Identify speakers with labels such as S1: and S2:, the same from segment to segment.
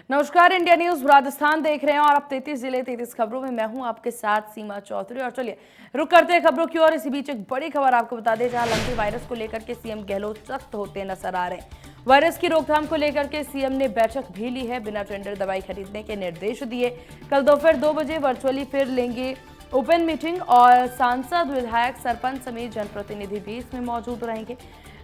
S1: नमस्कार, India news Rajasthan देख रहे हैं और अब 33 जिले 33 खबरों में मैं हूं आपके साथ सीमा चौधरी। और चलिए रुक करते हैं खबरों की ओर। इसी बीच एक बड़ी खबर आपको बता दें, जहां लंबी वायरस को लेकर के सीएम गहलोत सख्त होते नजर आ रहे हैं। वायरस की रोकथाम को लेकर के सीएम ने बैठक भी ली है, बिना टेंडर दवाई खरीदने के निर्देश दिए। कल दोपहर 2 बजे वर्चुअली फिर लेंगे ओपन मीटिंग और सांसद, विधायक, सरपंच समेत जनप्रतिनिधि भी इसमें मौजूद रहेंगे।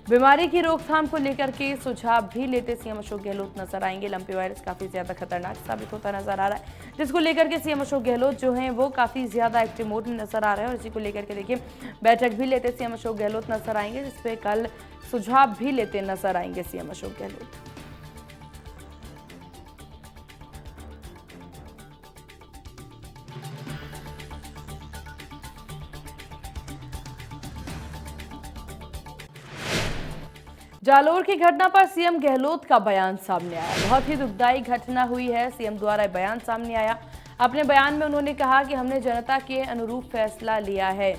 S1: बीमारी की रोकथाम को लेकर के सुझाव भी लेते सीएम अशोक गहलोत नजर आएंगे। लंपी वायरस काफी ज्यादा खतरनाक साबित होता नजर आ रहा है, जिसको लेकर के सीएम अशोक गहलोत जो हैं वो काफी ज्यादा एक्टिव मोड में नजर आ रहे हैं। और इसी को लेकर के देखिए बैठक भी लेते सीएम अशोक गहलोत नजर आएंगे, जिसपे कल सुझाव भी लेते नजर आएंगे सीएम अशोक गहलोत। जालोर की घटना पर सीएम गहलोत का बयान सामने आया। बहुत ही दुखदाई घटना हुई है, सीएम द्वारा बयान सामने आया। अपने बयान में उन्होंने कहा कि हमने जनता के अनुरूप फैसला लिया है।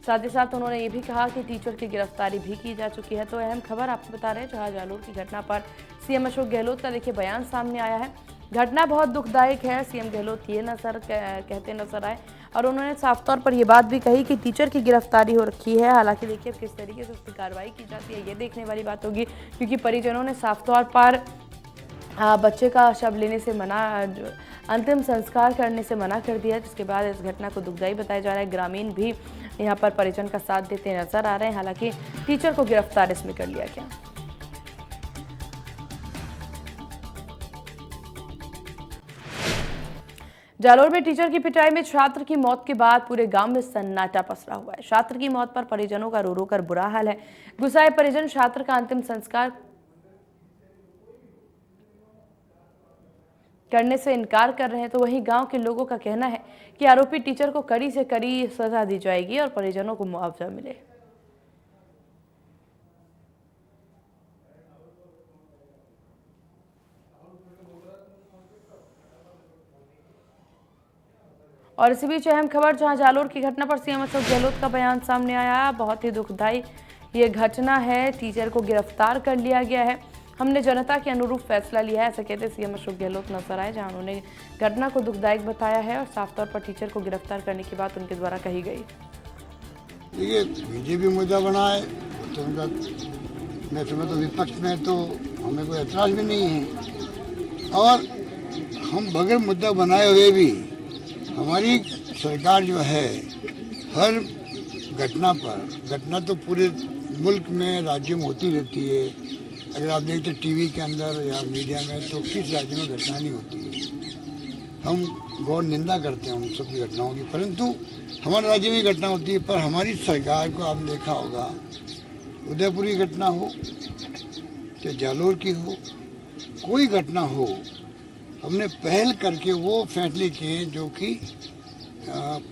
S1: साथ ही साथ उन्होंने ये भी कहा कि टीचर की गिरफ्तारी भी की जा चुकी है। तो अहम खबर आपको बता रहे हैं, जहां जालोर की घटना पर सीएम अशोक गहलोत का देखिए बयान सामने आया है। घटना बहुत दुखदायक है, सीएम गहलोत ये कहते नजर आए। और उन्होंने साफ तौर पर यह बात भी कही कि टीचर की गिरफ्तारी हो रखी है। हालांकि देखिए किस तरीके से उसकी कार्रवाई की जाती है ये देखने वाली बात होगी, क्योंकि परिजनों ने साफ तौर पर बच्चे का शव लेने से अंतिम संस्कार करने से मना कर दिया, जिसके बाद इस घटना को दुखदाई बताया जा रहा है। ग्रामीण भी यहाँ पर परिजन का साथ देते नजर आ रहे हैं। हालांकि टीचर को गिरफ्तार इसमें कर लिया गया। जालोर में टीचर की पिटाई में छात्र की मौत के बाद पूरे गांव में सन्नाटा पसरा हुआ है। छात्र की मौत पर परिजनों का रो रो कर बुरा हाल है। गुस्साए परिजन छात्र का अंतिम संस्कार करने से इनकार कर रहे हैं। तो वहीं गांव के लोगों का कहना है कि आरोपी टीचर को कड़ी से कड़ी सजा दी जाएगी और परिजनों को मुआवजा मिले। और इसी बीच अहम खबर, जहां जालोर की घटना पर सीएम अशोक गहलोत का बयान सामने आया। बहुत ही दुखदाई ये घटना है, टीचर को गिरफ्तार कर लिया गया है। हमने जनता के अनुरूप फैसला लिया है, ऐसा कहते सीएम अशोक गहलोत नजर आए, जहां उन्होंने घटना को दुखदायक बताया है और साफ तौर पर टीचर को गिरफ्तार करने की बात उनके द्वारा कही गई।
S2: देखिए, बीजेपी मुद्दा बनाए तो उनका, मैं तुम्हें तो विपक्ष में तो हमें कोई ऐतराज भी नहीं है। और हम बगैर मुद्दा बनाए हुए भी हमारी सरकार जो है हर घटना तो पूरे मुल्क में, राज्यों में होती रहती है। अगर आप देखते टीवी के अंदर या मीडिया में, तो किस राज्य में घटना नहीं होती है। हम गौर निंदा करते हैं उन सब की घटनाओं की, परंतु हमारे राज्य में घटना होती है। पर हमारी सरकार को आपने देखा होगा, उदयपुर की घटना हो या जालोर की हो, कोई घटना हो, हमने पहल करके वो फैसले किए जो कि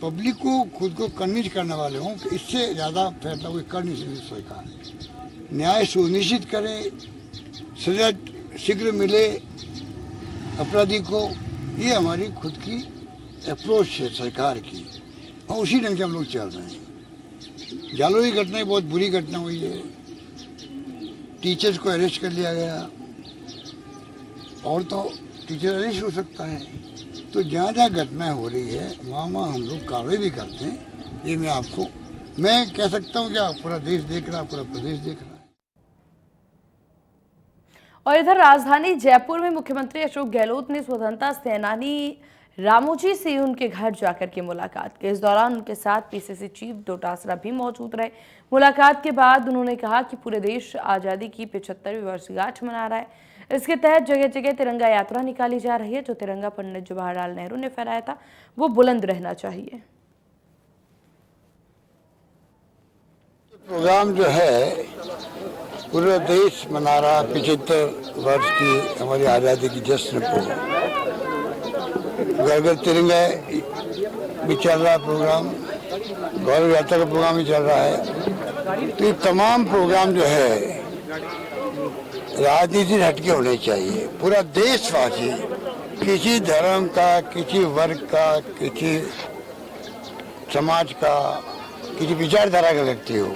S2: पब्लिक को खुद को कन्विंस करने वाले हों कि इससे ज़्यादा फैसला कोई कर नहीं सकती सरकार। न्याय सुनिश्चित करे, सजा शीघ्र मिले अपराधी को, ये हमारी खुद की अप्रोच है सरकार की, और उसी ढंग से हम लोग चल रहे हैं। जालोर की घटना बहुत बुरी घटना हुई है। टीचर्स को अरेस्ट कर लिया गया, और तो टीचर अरेस्ट हो सकता है। तो जहाँ जहाँ घटनाएं हो रही है वहाँ हम लोग कार्रवाई भी करते हैं। ये मैं कह सकता हूँ कि पूरा देश देख रहा है, पूरा प्रदेश देख रहा है।
S1: और इधर राजधानी जयपुर में मुख्यमंत्री अशोक गहलोत ने स्वतंत्रता सेनानी रामोजी से उनके घर जाकर के मुलाकात की। इस दौरान उनके साथ पीसीसी चीफ डोटासरा भी मौजूद रहे। मुलाकात के बाद उन्होंने कहा कि पूरे देश आजादी की 75वीं वर्षगांठ मना रहा है। इसके तहत जगह जगह तिरंगा यात्रा निकाली जा रही है। जो तिरंगा पंडित जवाहरलाल नेहरू ने फहराया था वो बुलंद रहना चाहिए।
S2: प्रोग्राम जो है पूरा देश मना रहा 75 वर्ष की हमारी आज़ादी की जश्न को। घर घर तिरंगा भी चल रहा प्रोग्राम, गौरव यात्रा का प्रोग्राम भी चल रहा है। तो ये तमाम प्रोग्राम जो है राजनीति से हटके होने चाहिए। पूरा देशवासी, किसी धर्म का, किसी वर्ग का, किसी समाज का, किसी विचारधारा का व्यक्ति हो,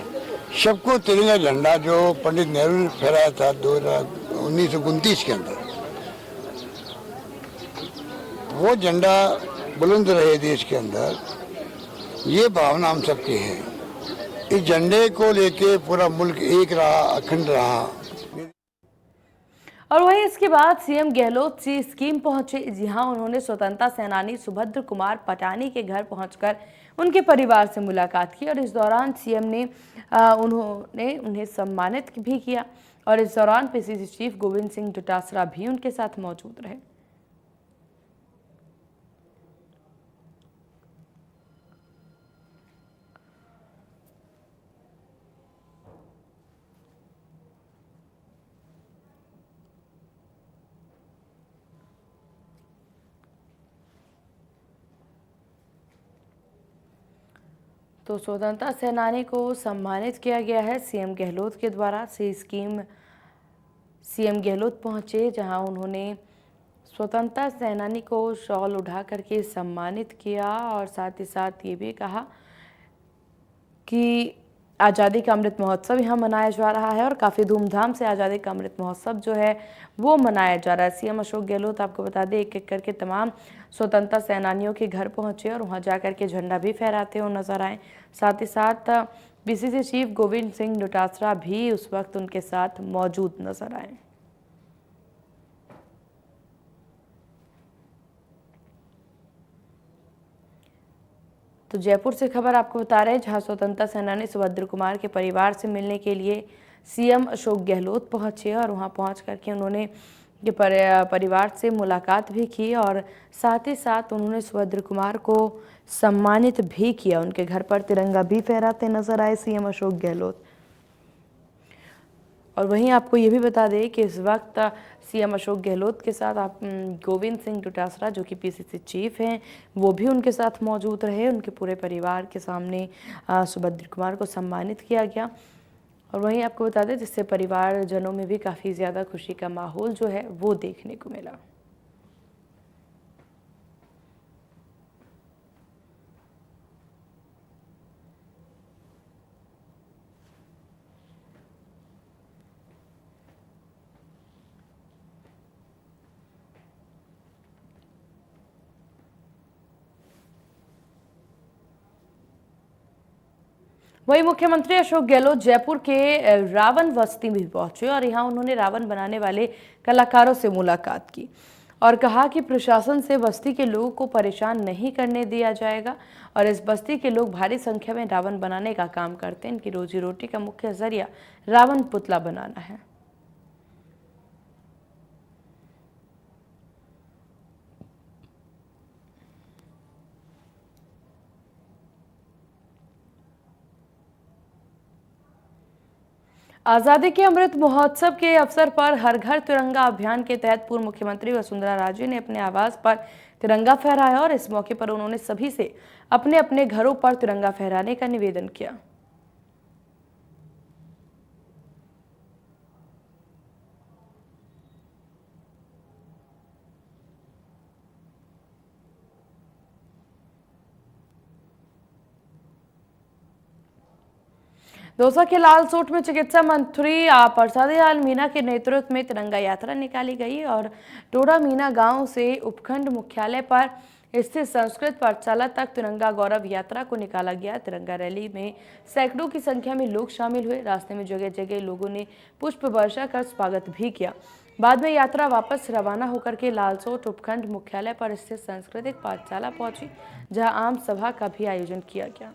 S2: सबको तिरंगा झंडा जो पंडित नेहरू ने फहराया था 1929 के अंदर, वो झंडा बुलंद रहे देश के अंदर, ये भावना हम सबकी है। इस झंडे को लेके पूरा मुल्क एक रहा, अखंड रहा।
S1: और वहीं इसके बाद सीएम गहलोत सी स्कीम पहुंचे। जी हां, उन्होंने स्वतंत्रता सेनानी सुभद्र कुमार पटानी के घर पहुंचकर उनके परिवार से मुलाकात की और इस दौरान सीएम ने उन्हें सम्मानित भी किया और इस दौरान पीसीसी चीफ गोविंद सिंह डोटासरा भी उनके साथ मौजूद रहे। तो स्वतंत्रता सेनानी को सम्मानित किया गया है सीएम गहलोत के द्वारा। सीएम गहलोत पहुंचे, जहां उन्होंने स्वतंत्रता सेनानी को शॉल उठा करके सम्मानित किया और साथ ही साथ ये भी कहा कि आज़ादी का अमृत महोत्सव यहाँ मनाया जा रहा है और काफ़ी धूमधाम से आज़ादी का अमृत महोत्सव जो है वो मनाया जा रहा है। सीएम अशोक गहलोत, आपको बता दें, एक एक करके तमाम स्वतंत्रता सेनानियों के घर पहुंचे और वहां जाकर के झंडा भी फहराते हुए नजर आए। साथ ही साथ पीसीसी चीफ गोविंद सिंह डोटासरा भी उस वक्त उनके साथ मौजूद नजर आए। तो जयपुर से खबर आपको बता रहे हैं, जहां स्वतंत्रता सेनानी सुभद्र कुमार के परिवार से मिलने के लिए सीएम अशोक गहलोत पहुंचे और वहां पहुंच करके उन्होंने परिवार से मुलाकात भी की और साथ ही साथ उन्होंने सुभद्र कुमार को सम्मानित भी किया। उनके घर पर तिरंगा भी फहराते नजर आए सीएम अशोक गहलोत। और वहीं आपको ये भी बता दें कि इस वक्त सीएम अशोक गहलोत के साथ गोविंद सिंह डोटासरा, जो कि पीसीसी चीफ हैं, वो भी उनके साथ मौजूद रहे। उनके पूरे परिवार के सामने सुभद्र कुमार को सम्मानित किया गया। और वहीं आपको बता दें, जिससे परिवारजनों में भी काफ़ी ज़्यादा खुशी का माहौल जो है वो देखने को मिला। वहीं मुख्यमंत्री अशोक गहलोत जयपुर के रावण बस्ती में भी पहुंचे और यहां उन्होंने रावण बनाने वाले कलाकारों से मुलाकात की और कहा कि प्रशासन से बस्ती के लोगों को परेशान नहीं करने दिया जाएगा और इस बस्ती के लोग भारी संख्या में रावण बनाने का काम करते हैं। इनकी रोजी रोटी का मुख्य जरिया रावण पुतला बनाना है। आज़ादी के अमृत महोत्सव के अवसर पर हर घर तिरंगा अभियान के तहत पूर्व मुख्यमंत्री वसुंधरा राजे ने अपने आवास पर तिरंगा फहराया और इस मौके पर उन्होंने सभी से अपने अपने घरों पर तिरंगा फहराने का निवेदन किया। दौसा के लालसोट में चिकित्सा मंत्री प्रसादी लाल मीणा के नेतृत्व में तिरंगा यात्रा निकाली गई और टोडा मीना गांव से उपखंड मुख्यालय पर स्थित संस्कृत पाठशाला तक तिरंगा गौरव यात्रा को निकाला गया। तिरंगा रैली में सैकड़ों की संख्या में लोग शामिल हुए। रास्ते में जगह जगह लोगों ने पुष्प वर्षा कर स्वागत भी किया। बाद में यात्रा वापस रवाना होकर के लालसोट उपखंड मुख्यालय पर स्थित सांस्कृतिक पाठशाला पहुंची, जहां आम सभा का भी आयोजन किया गया।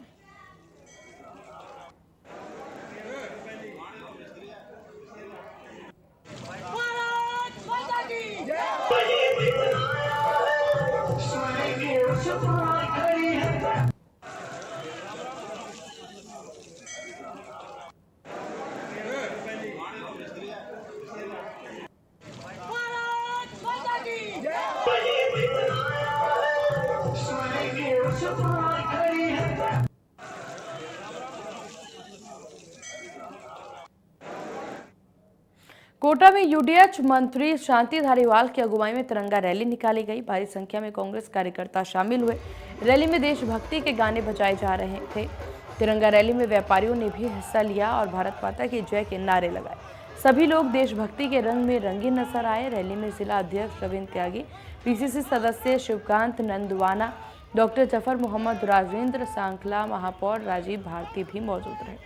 S1: कोटा में यूडीएच मंत्री शांति धारीवाल की अगुवाई में तिरंगा रैली निकाली गई। भारी संख्या में कांग्रेस कार्यकर्ता शामिल हुए। रैली में देशभक्ति के गाने बजाए जा रहे थे। तिरंगा रैली में व्यापारियों ने भी हिस्सा लिया और भारत माता की जय के नारे लगाए। सभी लोग देशभक्ति के रंग में रंगीन नजर आए। रैली में जिला अध्यक्ष रविंद्र त्यागी, पीसीसी सदस्य शिवकांत नंदवाना, डॉक्टर जफर मोहम्मद, राजेंद्र सांखला, महापौर राजीव भारती भी मौजूद रहे।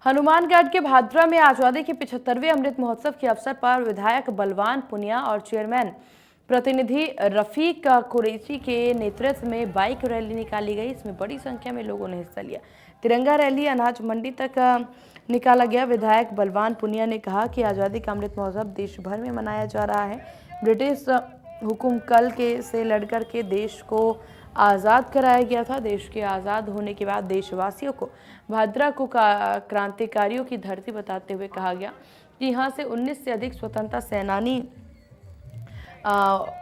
S1: हनुमानगढ़ के भादरा में आजादी के 75वें अमृत महोत्सव के अवसर पर विधायक बलवान पुनिया और चेयरमैन प्रतिनिधि रफीक कुरैशी के नेतृत्व में बाइक रैली निकाली गई। इसमें बड़ी संख्या में लोगों ने हिस्सा लिया। तिरंगा रैली अनाज मंडी तक निकाला गया। विधायक बलवान पुनिया ने कहा कि आज़ादी का अमृत महोत्सव देश भर में मनाया जा रहा है। ब्रिटिश हुकुम कल के से लड़कर के देश को आज़ाद कराया गया था। देश के आज़ाद होने के बाद देशवासियों को भादरा को क्रांतिकारियों की धरती बताते हुए कहा गया कि यहाँ से 19 से अधिक स्वतंत्रता सेनानी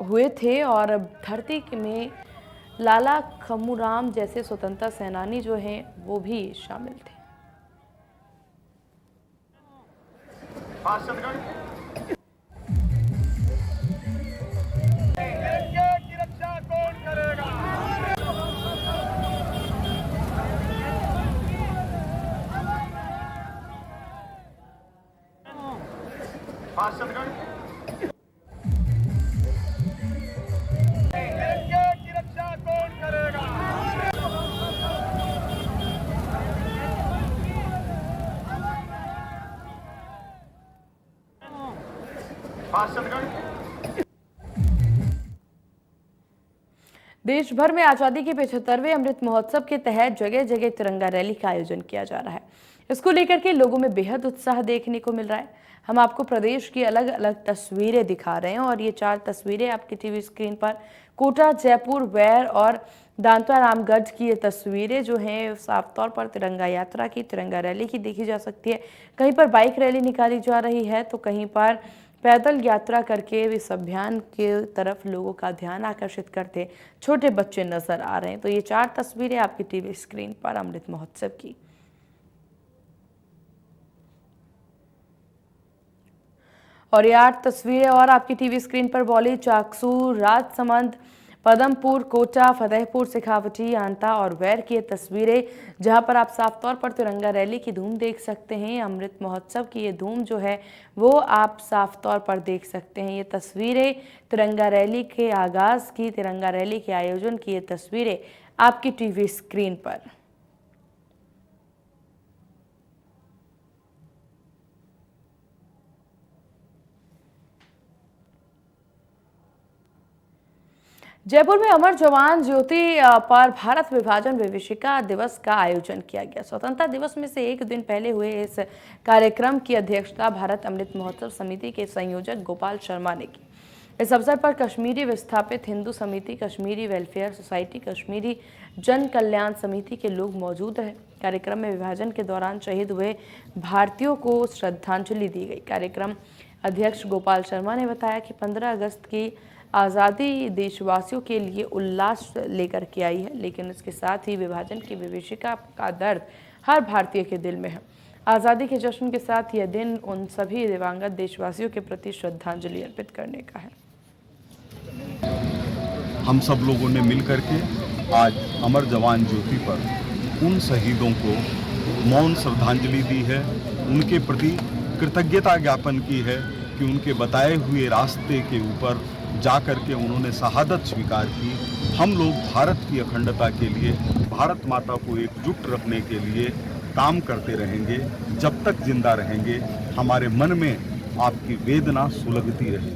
S1: हुए थे और धरती में लाला खम्मूराम जैसे स्वतंत्रता सेनानी जो हैं वो भी शामिल थे। देश भर में आजादी के 75वें अमृत महोत्सव के तहत जगह जगह तिरंगा रैली का आयोजन किया जा रहा है। इसको लेकर के लोगों में बेहद उत्साह देखने को मिल रहा है। हम आपको प्रदेश की अलग अलग तस्वीरें दिखा रहे हैं और ये 4 तस्वीरें आपकी टीवी स्क्रीन पर कोटा, जयपुर, वैर और दांता रामगढ़ की ये तस्वीरें जो हैं साफ तौर पर तिरंगा यात्रा की, तिरंगा रैली की देखी जा सकती है। कहीं पर बाइक रैली निकाली जा रही है तो कहीं पर पैदल यात्रा करके इस अभियान के तरफ लोगों का ध्यान आकर्षित करते छोटे बच्चे नजर आ रहे हैं। तो ये 4 तस्वीरें आपकी टीवी स्क्रीन पर अमृत महोत्सव की। और ये 8 तस्वीरें और आपकी टीवी स्क्रीन पर बौली, चाकसू, राजसमंद, पदमपुर, कोटा, फतेहपुर, शेखावटी, आंता और वैर की ये तस्वीरें जहां पर आप साफ तौर पर तिरंगा रैली की धूम देख सकते हैं। अमृत महोत्सव की ये धूम जो है वो आप साफ तौर पर देख सकते हैं। ये तस्वीरें तिरंगा रैली के आगाज की, तिरंगा रैली के आयोजन की ये तस्वीरें आपकी टीवी स्क्रीन पर। जयपुर में अमर जवान ज्योति पर भारत विभाजन विभीषिका दिवस का आयोजन किया गया। स्वतंत्रता दिवस में से एक दिन पहले हुए इस कार्यक्रम की अध्यक्षता भारत अमृत महोत्सव समिति के संयोजक गोपाल शर्मा ने की। इस अवसर पर कश्मीरी विस्थापित हिंदू समिति, कश्मीरी वेलफेयर सोसाइटी, कश्मीरी जन कल्याण समिति के लोग मौजूद रहे। कार्यक्रम में विभाजन के दौरान शहीद हुए भारतीयों को श्रद्धांजलि दी गई। कार्यक्रम अध्यक्ष गोपाल शर्मा ने बताया कि 15 अगस्त की आज़ादी देशवासियों के लिए उल्लास लेकर के आई है, लेकिन इसके साथ ही विभाजन की विभीषिका का दर्द हर भारतीय के दिल में है। आज़ादी के जश्न के साथ यह दिन उन सभी दिवंगत देशवासियों के प्रति श्रद्धांजलि अर्पित करने का है।
S3: हम सब लोगों ने मिलकर के आज अमर जवान ज्योति पर उन शहीदों को मौन श्रद्धांजलि दी है, उनके प्रति कृतज्ञता ज्ञापन की है कि उनके बताए हुए रास्ते के ऊपर जाकर के उन्होंने शहादत स्वीकार की। हम लोग भारत की अखंडता के लिए, भारत माता को एकजुट रखने के लिए काम करते रहेंगे। जब तक जिंदा रहेंगे हमारे मन में आपकी वेदना सुलगती रहे।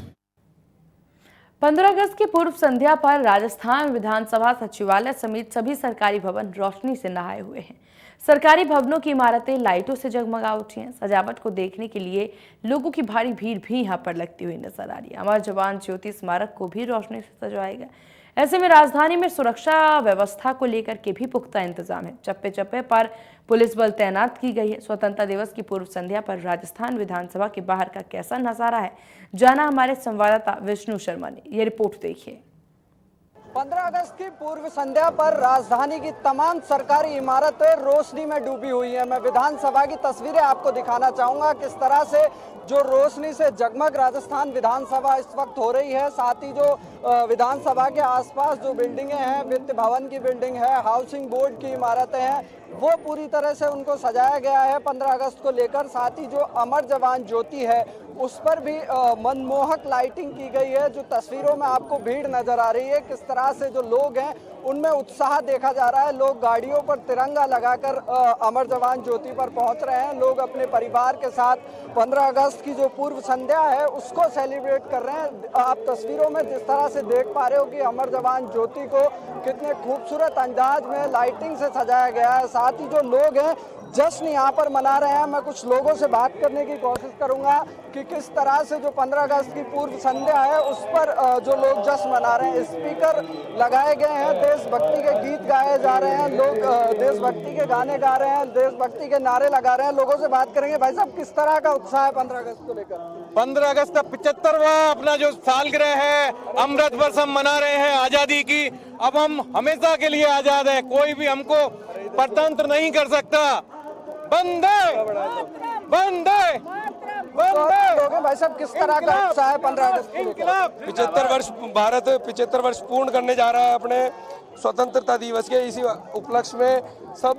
S1: 15 अगस्त की पूर्व संध्या पर राजस्थान विधानसभा सचिवालय समेत सभी सरकारी भवन रोशनी से नहाए हुए हैं। सरकारी भवनों की इमारतें लाइटों से जगमगा उठी हैं। सजावट को देखने के लिए लोगों की भारी भीड़ भी यहां पर लगती हुई नजर आ रही है। अमर जवान ज्योति स्मारक को भी रोशनी से सजाया गया। ऐसे में राजधानी में सुरक्षा व्यवस्था को लेकर के भी पुख्ता इंतजाम है। चप्पे चप्पे पर पुलिस बल तैनात की गई है। स्वतंत्रता दिवस की पूर्व संध्या पर राजस्थान विधानसभा के बाहर का कैसा नजारा है, जाना हमारे संवाददाता विष्णु शर्मा ने। ये रिपोर्ट देखिए।
S4: 15 अगस्त की पूर्व संध्या पर राजधानी की तमाम सरकारी इमारतें रोशनी में डूबी हुई हैं। मैं विधानसभा की तस्वीरें आपको दिखाना चाहूंगा किस तरह से जो रोशनी से जगमग राजस्थान विधानसभा इस वक्त हो रही है। साथ ही जो विधानसभा के आसपास जो बिल्डिंगें हैं, वित्त भवन की बिल्डिंग है, हाउसिंग बोर्ड की इमारतें हैं, वो पूरी तरह से उनको सजाया गया है 15 अगस्त को लेकर। साथ ही जो अमर जवान ज्योति है उस पर भी मनमोहक लाइटिंग की गई है। जो तस्वीरों में आपको भीड़ नजर आ रही है, किस तरह से जो लोग हैं उनमें उत्साह देखा जा रहा है। लोग गाड़ियों पर तिरंगा लगाकर अमर जवान ज्योति पर पहुंच रहे हैं। लोग अपने परिवार के साथ 15 अगस्त की जो पूर्व संध्या है उसको सेलिब्रेट कर रहे हैं। आप तस्वीरों में जिस तरह से देख पा रहे हो कि अमर जवान ज्योति को कितने खूबसूरत अंदाज में लाइटिंग से सजाया गया है। साथ ही जो लोग हैं जश्न यहाँ पर मना रहे हैं। मैं कुछ लोगों से बात करने की कोशिश करूंगा कि किस तरह से जो 15 अगस्त की पूर्व संध्या है उस पर जो लोग जश्न मना रहे हैं। स्पीकर लगाए गए हैं, देशभक्ति के गीत गाए जा रहे हैं, लोग देशभक्ति के गाने गा रहे हैं, देशभक्ति के नारे लगा रहे हैं। लोगों से बात करेंगे। भाई साहब, किस तरह का उत्साह है 15 अगस्त को लेकर?
S5: 15 अगस्त का 75वां अपना जो सालगिरह है, अमृत वर्ष हम मना रहे हैं आजादी की। अब हम हमेशा के लिए आजाद है, कोई भी हमको परतंत्र नहीं कर सकता। वंदे वंदे वंदे।
S4: भाई साहब, किस तरह का उत्साह है 15 अगस्त को लेकर?
S5: 75 वर्ष भारत 75 वर्ष पूर्ण करने जा रहा है अपने स्वतंत्रता दिवस के। इसी उपलक्ष्य में सब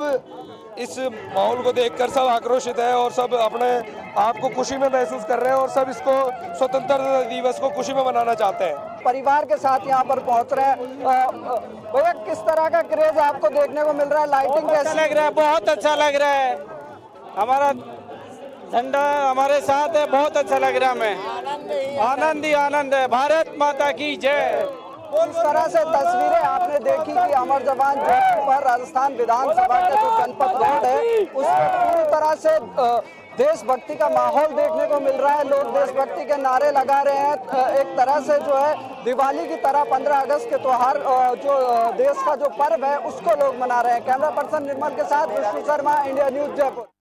S5: इस माहौल को देखकर सब आक्रोशित है और सब अपने आप को खुशी में महसूस कर रहे हैं और सब इसको स्वतंत्रता दिवस को खुशी में मनाना चाहते हैं।
S4: परिवार के साथ यहाँ पर पहुँच रहे हैं। भैया, किस तरह का क्रेज आपको देखने को मिल रहा है? लाइटिंग कैसी
S5: लग रहा है? बहुत अच्छा लग रहा है। हमारा झंडा हमारे साथ है, बहुत अच्छा लग रहा है। हमें आनंद ही आनंद है। भारत माता की जय।
S4: इस तरह से तस्वीरें आपने देखी कि अमर जवान ज्योति पर राजस्थान विधानसभा का जो जनपद रोड है उस पर पूरी तरह से देशभक्ति का माहौल देखने को मिल रहा है। लोग देशभक्ति के नारे लगा रहे हैं। एक तरह से जो है दिवाली की तरह 15 अगस्त के त्योहार जो देश का जो पर्व है उसको लोग मना रहे हैं। कैमरा पर्सन निर्मल के साथ विष्णु शर्मा, इंडिया न्यूज, जयपुर।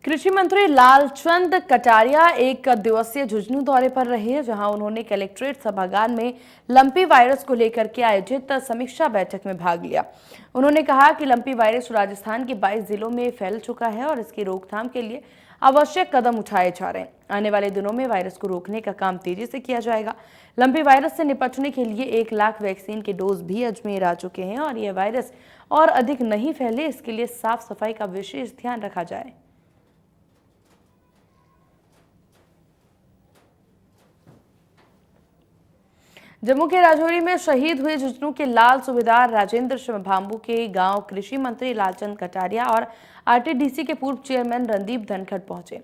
S1: कृषि मंत्री लालचंद कटारिया एक दिवसीय झुंझुनू दौरे पर रहे, जहां उन्होंने कलेक्ट्रेट सभागार में लंपी वायरस को लेकर के आयोजित समीक्षा बैठक में भाग लिया। उन्होंने कहा कि लंपी वायरस राजस्थान के 22 जिलों में फैल चुका है और इसकी रोकथाम के लिए आवश्यक कदम उठाए जा रहे हैं। आने वाले दिनों में वायरस को रोकने का काम तेजी से किया जाएगा। लंपी वायरस से निपटने के लिए 1 लाख वैक्सीन के डोज भी अजमेर आ चुके हैं और यह वायरस और अधिक नहीं फैले, इसके लिए साफ सफाई का विशेष ध्यान रखा जाए। जम्मू के राजौरी में शहीद हुए झुंझुनू के लाल सूबेदार राजेंद्र भांबू के गांव कृषि मंत्री लालचंद कटारिया और आरटीडीसी के पूर्व चेयरमैन रणदीप धनखड़ पहुंचे,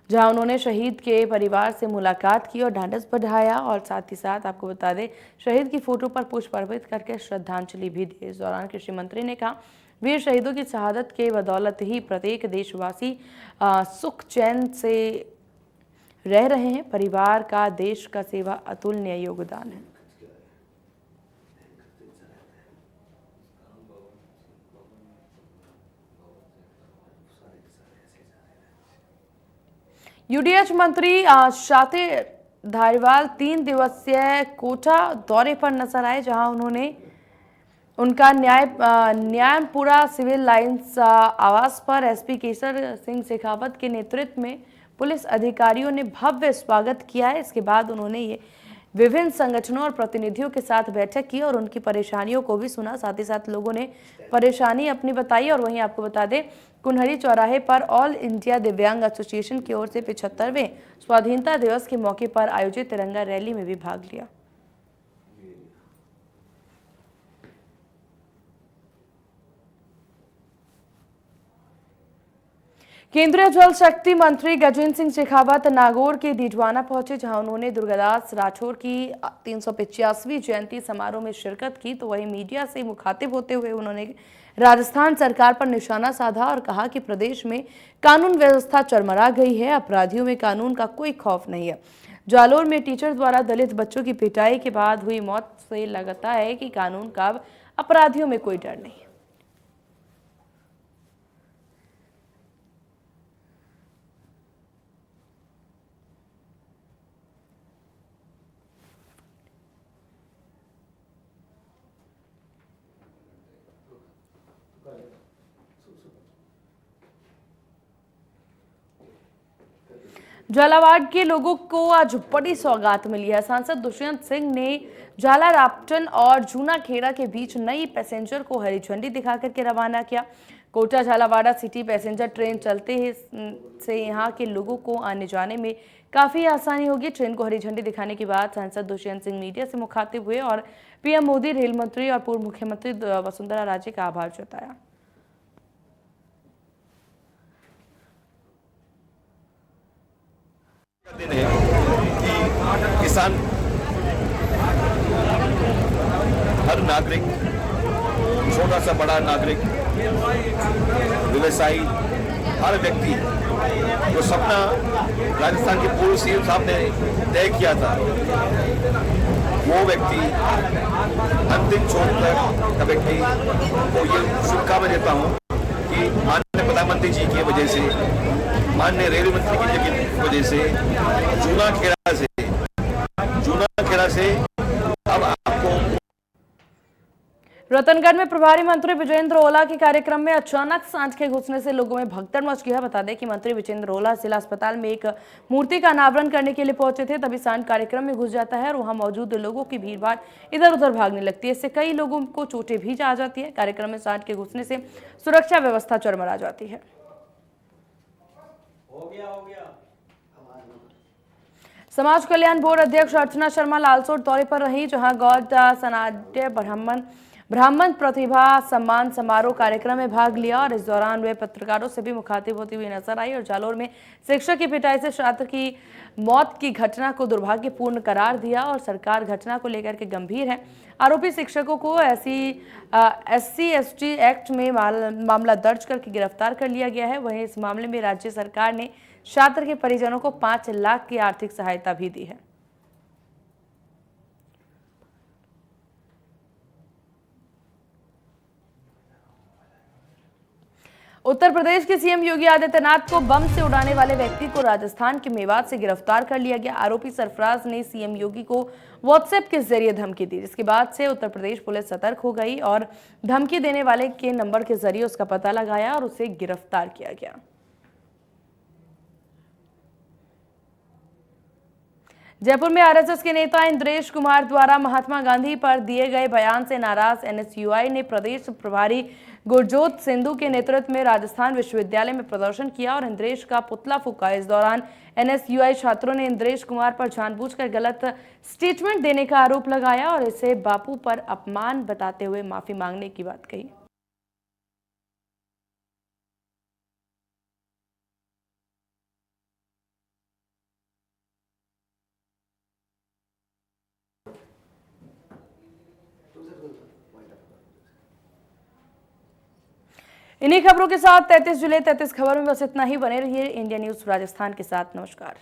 S1: जहां उन्होंने शहीद के परिवार से मुलाकात की और ढांढस बढ़ाया और साथ ही साथ आपको बता दें शहीद की फोटो पर पुष्प अर्पित करके श्रद्धांजलि भी दी। इस दौरान कृषि मंत्री ने कहा, वीर शहीदों की शहादत के बदौलत ही प्रत्येक देशवासी सुख चैन से रह रहे हैं। परिवार का देश का सेवा अतुलनीय योगदान है। यूडीएच मंत्री शातिर धारीवाल 3 दिवसीय कोटा दौरे पर नजर आए, जहां उन्होंने उनका न्यायपुरा सिविल लाइंस आवास पर एसपी केसर सिंह शेखावत के नेतृत्व में पुलिस अधिकारियों ने भव्य स्वागत किया है। इसके बाद उन्होंने ये विभिन्न संगठनों और प्रतिनिधियों के साथ बैठक की और उनकी परेशानियों को भी सुना। साथ ही साथ लोगों ने परेशानी अपनी बताई। और वहीं आपको बता दें, कुन्हरी चौराहे पर ऑल इंडिया दिव्यांग एसोसिएशन की ओर से 75वें स्वाधीनता दिवस के मौके पर आयोजित तिरंगा रैली में भी भाग लिया। केंद्रीय जल शक्ति मंत्री गजेंद्र सिंह शेखावत नागौर के डीडवाना पहुंचे, जहां उन्होंने दुर्गादास राठौर की 385वीं जयंती समारोह में शिरकत की। तो वहीं मीडिया से मुखातिब होते हुए उन्होंने राजस्थान सरकार पर निशाना साधा और कहा कि प्रदेश में कानून व्यवस्था चरमरा गई है, अपराधियों में कानून का कोई खौफ नहीं है। जालोर में टीचर द्वारा दलित बच्चों की पिटाई के बाद हुई मौत से लगता है कि कानून का अब अपराधियों में कोई डर नहीं। झालावाड़ के लोगों को आज बड़ी सौगात मिली है। सांसद दुष्यंत सिंह ने झाला राप्टन और जूना खेड़ा के बीच नई पैसेंजर को हरी झंडी दिखा करके रवाना किया। Kota Jhalawada city passenger train चलते ही से यहां के लोगों को आने जाने में काफी आसानी होगी। ट्रेन को हरी झंडी दिखाने के बाद सांसद दुष्यंत सिंह मीडिया से मुखातिब हुए और पीएम मोदी, रेल मंत्री और पूर्व मुख्यमंत्री वसुंधरा राजे का आभार जताया।
S6: दिन है कि किसान, हर नागरिक, छोटा सा बड़ा नागरिक, व्यवसायी, हर व्यक्ति जो सपना राजस्थान के पूर्व सीएम साहब ने तय किया था, वो व्यक्ति अंतिम छोर तक का व्यक्ति को ये शुभकामना देता हूँ कि माननीय प्रधानमंत्री जी की वजह से, माननीय रेल मंत्री की वजह से जूना खेड़ा से अब आपको।
S1: रतनगढ़ में प्रभारी मंत्री विजेंद्र ओला के कार्यक्रम में अचानक सांड के घुसने से लोगों में भगदड़ मच गई है। बता दें कि मंत्री विजेंद्र ओला जिला अस्पताल में एक मूर्ति का अनावरण करने के लिए पहुंचे थे, तभी सांड कार्यक्रम में घुस जाता है और वहां मौजूद लोगों की भीड़भाड़ इधर उधर भागने लगती है। इससे कई लोगों को चोटें भी आ जाती है। कार्यक्रम में सांड के घुसने से सुरक्षा व्यवस्था चरमरा जाती है। समाज कल्याण बोर्ड अध्यक्ष अर्चना शर्मा लालसोट दौरे पर रही, जहां गौड़ सनाड्य ब्राह्मण प्रतिभा सम्मान समारोह कार्यक्रम में भाग लिया और इस दौरान वे पत्रकारों से भी मुखातिब होती हुई नजर आई और जालोर में शिक्षक की पिटाई से छात्र की मौत की घटना को दुर्भाग्यपूर्ण करार दिया और सरकार घटना को लेकर के गंभीर है। आरोपी शिक्षकों को SC/ST एक्ट में मामला दर्ज करके गिरफ्तार कर लिया गया है। वहीं इस मामले में राज्य सरकार ने छात्र के परिजनों को 5 लाख की आर्थिक सहायता भी दी है। उत्तर प्रदेश के सीएम योगी आदित्यनाथ को बम से उड़ाने वाले व्यक्ति को राजस्थान के मेवात से गिरफ्तार कर लिया गया। आरोपी सरफराज ने सीएम योगी को व्हाट्सएप के जरिए धमकी दी, जिसके बाद से उत्तर प्रदेश पुलिस सतर्क हो गई और धमकी देने वाले के नंबर के जरिए उसका पता लगाया और उसे गिरफ्तार किया गया। जयपुर में आरएसएस के नेता इंद्रेश कुमार द्वारा महात्मा गांधी पर दिए गए बयान से नाराज एनएसयूआई ने प्रदेश प्रभारी गुरजोत सिंधु के नेतृत्व में राजस्थान विश्वविद्यालय में प्रदर्शन किया और इंद्रेश का पुतला फूंका। इस दौरान एनएसयूआई छात्रों ने इंद्रेश कुमार पर जानबूझकर गलत स्टेटमेंट देने का आरोप लगाया और इसे बापू पर अपमान बताते हुए माफी मांगने की बात कही। इन्हीं खबरों के साथ 33 जुलाई 33 खबर में बस इतना ही। बने रहिए इंडिया न्यूज राजस्थान के साथ। नमस्कार।